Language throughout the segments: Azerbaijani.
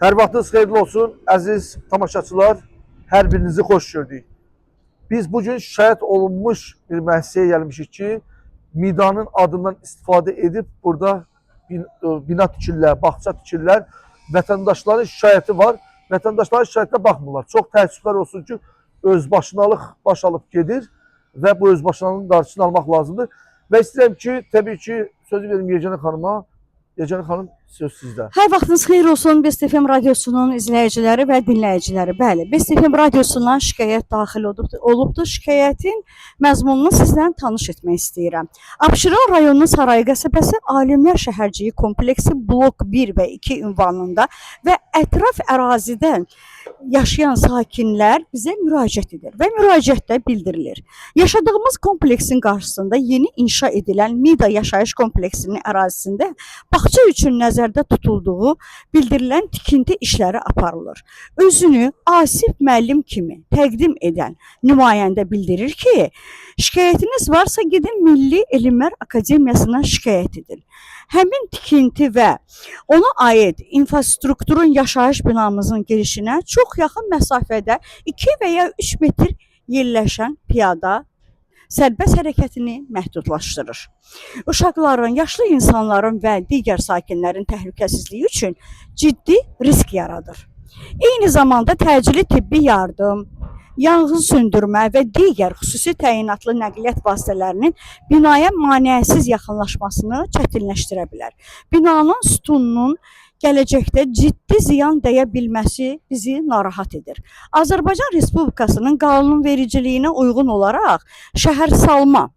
Hər vaxtınız xeyirli olsun, əziz tamaşaçılar, hər birinizi xoş gördük. Biz bugün şikayət olunmuş bir müəssisəyə gəlmişik ki, Midanın adından istifadə edib burada bina tikirlər, bağça tikirlər. Vətəndaşların şikayəti var, vətəndaşların şikayətinə baxmırlar. Çox təəssüflər olsun ki, özbaşınalıq baş alıb gedir və bu özbaşınalığın qarşısını almaq lazımdır. Və istəyirəm ki, təbii ki, sözü verim Yeganə xanıma. Yeganə xanım, söz sizdə. Hər vaxtınız xeyir olsun Best FM radiosunun izləyiciləri və dinləyiciləri. Bəli, Best FM radiosundan şikayət daxil olubdur. Şikayətin məzmununu sizdən tanış etmək istəyirəm. Abşeron rayonunun Saray qəsəbəsi Alimlər Şəhərciyi kompleksi blok 1 və 2 ünvanında və ətraf ərazidən yaşayan sakinlər bizə müraciət edir və müraciətdə bildirilir. Yaşadığımız kompleksin qarşısında yeni inşa edilən Mida yaşayış kompleksinin ərazisində bağça üçün nəzərdə tutulduğu bildirilən tikinti işləri aparılır. Özünü Asif müəllim kimi təqdim edən nümayəndə bildirir ki, şikayətiniz varsa gedin Milli Elmlər Akademiyasına şikayət edin. Həmin tikinti və ona aid infrastrukturun yaşayış binamızın girişinə çox yaxın məsafədə 2 və ya 3 metr yerləşən piyada sərbəst hərəkətini məhdudlaşdırır. Uşaqların, yaşlı insanların və digər sakinlərin təhlükəsizliyi üçün ciddi risk yaradır. Eyni zamanda təcili tibbi yardım, yanğın söndürmə və digər xüsusi təyinatlı nəqliyyat vasitələrinin binaya maneəsiz yaxınlaşmasını çətinləşdirə bilər. Binanın sütununun gələcəkdə ciddi ziyan dəyə bilməsi bizi narahat edir. Azərbaycan Respublikasının qanunvericiliyinə uyğun olaraq şəhərsalma,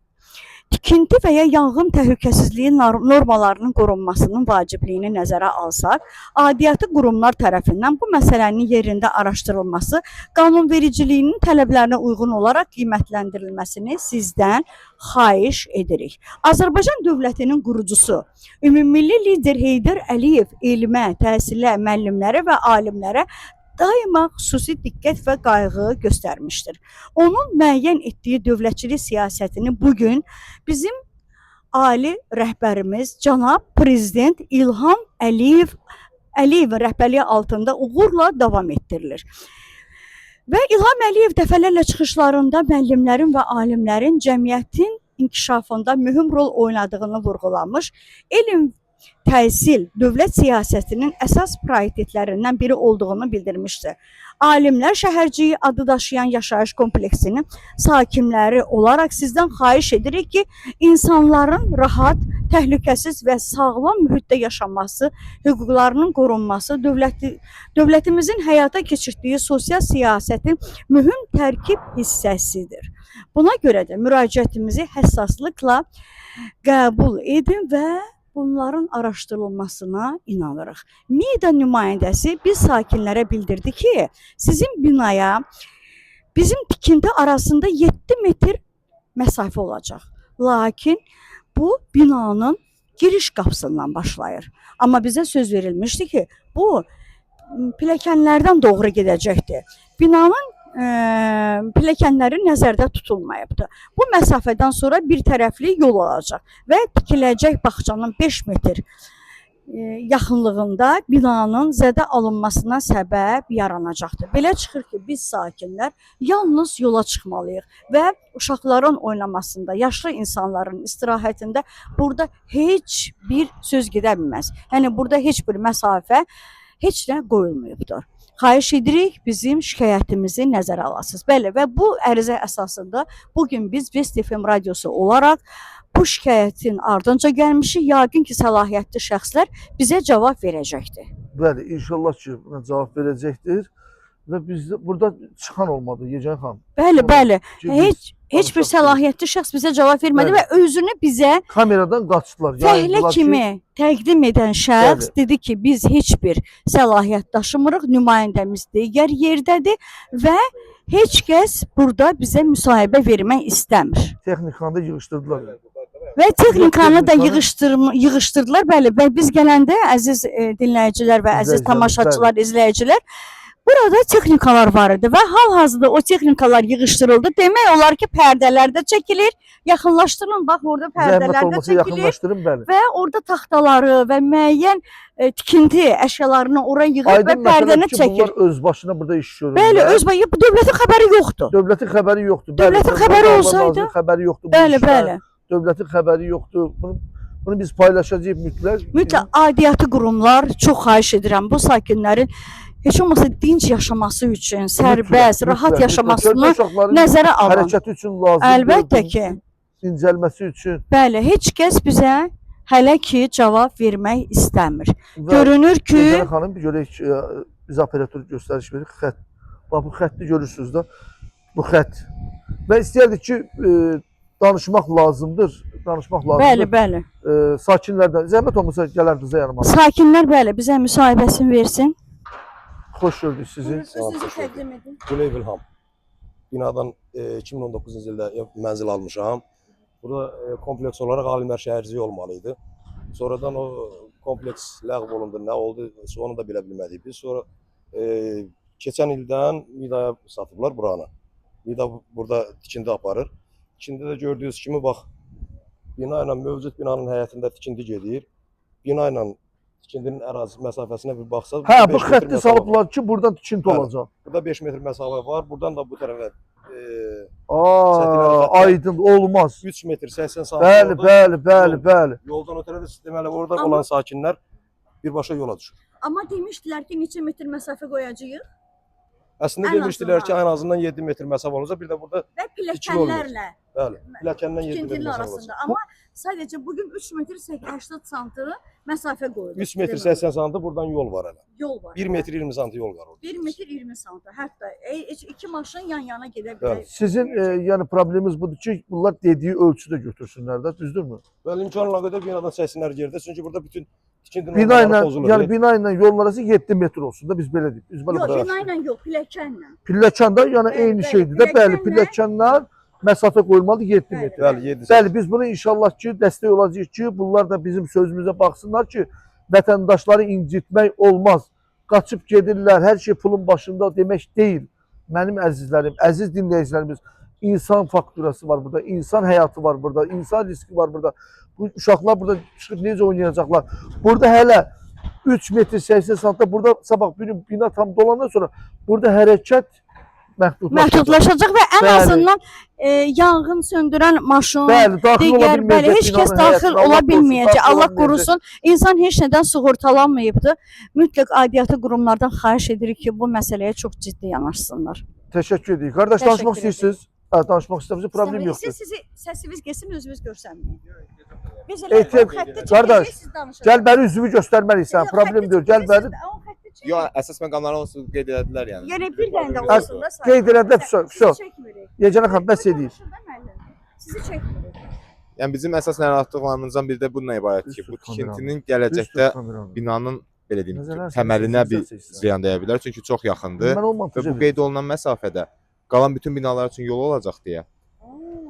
tikinti və ya yanğın təhlükəsizliyi normalarının qorunmasının vacibliyini nəzərə alsaq, aidiyyatı qurumlar tərəfindən bu məsələnin yerində araşdırılması, qanunvericiliyinin tələblərinə uyğun olaraq qiymətləndirilməsini sizdən xahiş edirik. Azərbaycan dövlətinin qurucusu, ümumilli lider Heydər Əliyev elmə, təhsilə, müəllimlərə və alimlərə daima xüsusi diqqət və qayğı göstərmişdir. Onun müəyyən etdiyi dövlətçilik siyasətini bugün bizim ali rəhbərimiz cənab Prezident İlham Əliyev rəhbərliyi altında uğurla davam etdirilir. Və İlham Əliyev dəfələrlə çıxışlarında müəllimlərin və alimlərin cəmiyyətin inkişafında mühüm rol oynadığını vurğulamış, elm təhsil dövlət siyasətinin əsas prioritetlərindən biri olduğunu bildirmişdir. Alimlər Şəhərciyi adı daşıyan yaşayış kompleksinin sakinləri olaraq sizdən xahiş edirik ki, insanların rahat, təhlükəsiz və sağlam mühitdə yaşaması, hüquqlarının qorunması dövlətimizin həyata keçirdiyi sosial siyasətin mühüm tərkib hissəsidir. Buna görə də müraciətimizi həssaslıqla qəbul edin və bunların araşdırılmasına inanırıq. Mida nümayəndəsi biz sakinlərə bildirdi ki, sizin binaya bizim tikinti arasında 7 metr məsafə olacaq. Lakin bu binanın giriş qapısından başlayır. Amma bizə söz verilmişdi ki, bu pilləkənlərdən doğru gedəcəkdir. Binanın pilləkənləri nəzərdə tutulmayıbdır. Bu məsafədən sonra bir tərəfli yol olacaq və tikiləcək bağçanın 5 metr yaxınlığında binanın zədə alınmasına səbəb yaranacaqdır. Belə çıxır ki, biz sakinlər yalnız yola çıxmalıyıq və uşaqların oynamasında, yaşlı insanların istirahətində burada heç bir söz gedə bilməz. Yəni burada heç bir məsafə heç nə qoyulmayıbdır. Xahiş edirik, bizim şikayətimizi nəzərə alasınız. Bəli, və bu ərizə əsasında bugün biz Best FM radiosu olaraq bu şikayətin ardınca gəlmişik. Yəqin ki, səlahiyyətli şəxslər bizə cavab verəcəkdir. Bəli, inşallah ki, buna cavab verəcəkdir və biz burada çıxan olmadı, Yeganə xanım. Bəli. Heç bir səlahiyyətli şəxs bizə cavab vermədi və özünü bizə kameradan qaçdılar. fəhlə kimi təqdim edən şəxs dedi ki, biz heç bir səlahiyyət daşımırıq, nümayəndəmiz digər yerdədir və heç kəs burada bizə müsahibə vermək istəmir. Texnikanı da yığışdırdılar. Və texnikanı da yığışdırdılar. Bəli, biz gələndə əziz dinləyicilər və əziz tamaşaçılar, izləyicilər, Burada texnikalar var idi və hal-hazırda o texnikalar yığışdırıldı. Demək olar ki, pərdələr də çəkilir. Yaxınlaşdırın, bax orada Zəhmət pərdələr də olmasa çəkilir yaxınlaşdırın, bəli. və orada taxtaları və müəyyən tikinti əşyalarını ora yığıb və Aydın pərdəni məsələdir ki, çəkir. bunlar öz başına burada iş görürlər. Bəli, bu dövlətin xəbəri yoxdur. Dövlətin xəbəri yoxdur. Dövlətin Bəli, xəbəri Dövlət olsaydı- Nazirinin xəbəri yoxdur. bu Bəli, işdən. bəli. Dövlətin xəbəri yoxdur. Bunu biz paylaşacağıq mütləq. Mütləq aidiyyatı qurumlar, çox xahiş edirəm, bu sakinlərin heç olmasa dinc yaşaması üçün, sərbəst, rahat yaşamasını nəzərə alın. Hərəkəti üçün lazımdır. Əlbəttə ki. Dincəlməsi üçün. Bəli, heç kəs bizə hələ ki cavab vermək istəmir. Və Görünür ki, Gülşən xanım bir görək biz operator göstəriş verir. Xətt. Bax bu xətti görürsüz də. Bu xətt. Və istəyərdik ki, danışmaq lazımdır. Danışmaq lazımdır. bəli, bəli. Sakinlərdən zəhmət olmasa gələrdinizə yanıma. Sakinlər bəli bizə müsahibəsini versin. Xoş gördük sizi. Özünüzü təqdim edin. Güney Vilham. Binadan 2019-cu ildə mənzil almışam. Burada kompleks olaraq Alimlər şəhərciyi olmalıydı. Sonradan o kompleks ləğv olundu, nə oldu, onu da bilə bilmədik. Biz sonra keçən ildən Midaya satıblar buranı. Mida burada tikinti aparır. Tikintidə gördüyünüz kimi bax, bina ilə mövcud binanın həyətində tikinti gedir. Bina ilə tikintinin ərazi məsafəsinə bir baxsaq, Hə, bu 5 metr xətti məsafə salıblar ki, buradan tikinti Bəli. olacaq. Burada 5 metr məsafə var. Buradan da bu tərəfə Aydın olmaz. 3 metr 80 sm. Bəli, bəli, bəli, bəli. Yoldan ötürə də deməli orada Amma- olan sakinlər birbaşa yola düşür. Amma demişdilər ki, neçə metr məsafə qoyacağıq Əslində Ən demişdilər ki, azından. ən azından 7 metr məsafə olacaq. Bir də burada və pilləkənlərlə bəli, pilləkəndən 7 metr tikintinin məsafə arasında. olacaq. Amma sadəcə bugün 3 metr 80 sm məsafə qoyulub. 3 metr Deməli, 80 sm buradan yol var hələ. yol var. 1 metr 20 sm yol var orada. 1 metr 20 sm. Hətta iki maşın yan-yana gedə Bəli. bilər. Sizin yəni problemimiz budur ki, bunlar dediyi ölçüdə götürsünlər də, düzdürmü? Bəli, imkanla qədər binadan çəksinlər yerdə. Çünki burada bütün tikinti Bina ilə, normalları pozulur. yəni bina ilə yolun arası 7 metr olsun da biz belə deyik. Biz belə Yox, başa- bina ilə yox, pilləkənlə. Pilləkəndə yəni Bəli, eyni bəli, şeydir də. Bəli, pilləkənlə- pilləkənlər məsafə qoyulmalı 7 Bəli. metr. Bəli, 7 Bəli, biz buna inşallah ki, dəstək olacağıq ki, bunlar da bizim sözümüzə baxsınlar ki, vətəndaşları incitmək olmaz. Qaçıb gedirlər, hər şey pulun başında demək deyil. Mənim əzizlərim, əziz dinləyicilərimiz, insan fakturası var burada, insan həyatı var burada, insan riski var burada. Bu uşaqlar burada çıxıb necə oynayacaqlar? Burada hələ 3 metr 80 sm burada sabah bir gün bina tam dolandan sonra burada hərəkət Məhdudlaşacaq və ən Bəli. azından yanğın söndürən maşın, Bəli, daxil ola digər, bəli, bilməyəcək heç kəs binanın daxil həyətinə, ola Allah bilməyəcək. qorusun, Allah daxil ola qorusun. İnsan heç nədən sığortalanmayıbdı. Mütləq aidiyyatı qurumlardan xahiş edirik ki, bu məsələyə çox ciddi yanaşsınlar. Təşəkkür edirik. Qardaş Təşəkkür danışmaq istəyirsiniz? Hə, danışmaq istəyirsiniz, problem yoxdur. Siz səsiniz gəlsin, özünüz görsənməyin. Biz Ehtiyat- qardaş, Gəl bəri üzümü göstərməliyik sən, problem deyil. Gəl bəri. Yox, əsas məqamları onsuz qeyd elədilər yəni. Yəni bir dənə də Hə, olsun da. qeyd elədə, vəsə. Sizi çəkmirik. Yeganə xanım, bəs edin. Sizi çəkmirik. Yəni bizim əsas narahatlıqlarımızdan biri də bununla ibarətdir ki, bu tikintinin gələcəkdə binanın belə deyim, təməlinə bir ziyan dəyə bilər, çünki çox yaxındır Mən olmam. və bu qeyd olunan məsafədə qalan bütün binalar üçün yol olacaq deyə.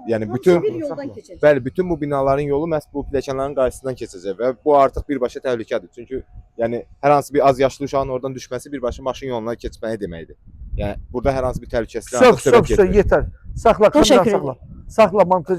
Yəni bütün bir yoldan keçəcək. bəli, bütün bu binaların yolu məhz bu pilləkənlərin qarşısından keçəcək və bu artıq birbaşa təhlükədir. Çünki yəni hər hansı bir az yaşlı uşağın oradan düşməsi birbaşa maşın yoluna keçməyi deməkdir. Yəni burada hər hansı bir təhlükəsizlik Söv, söv, söv, yetər. Saxla, kamera Təşəkkür saxla. Saxla, montaj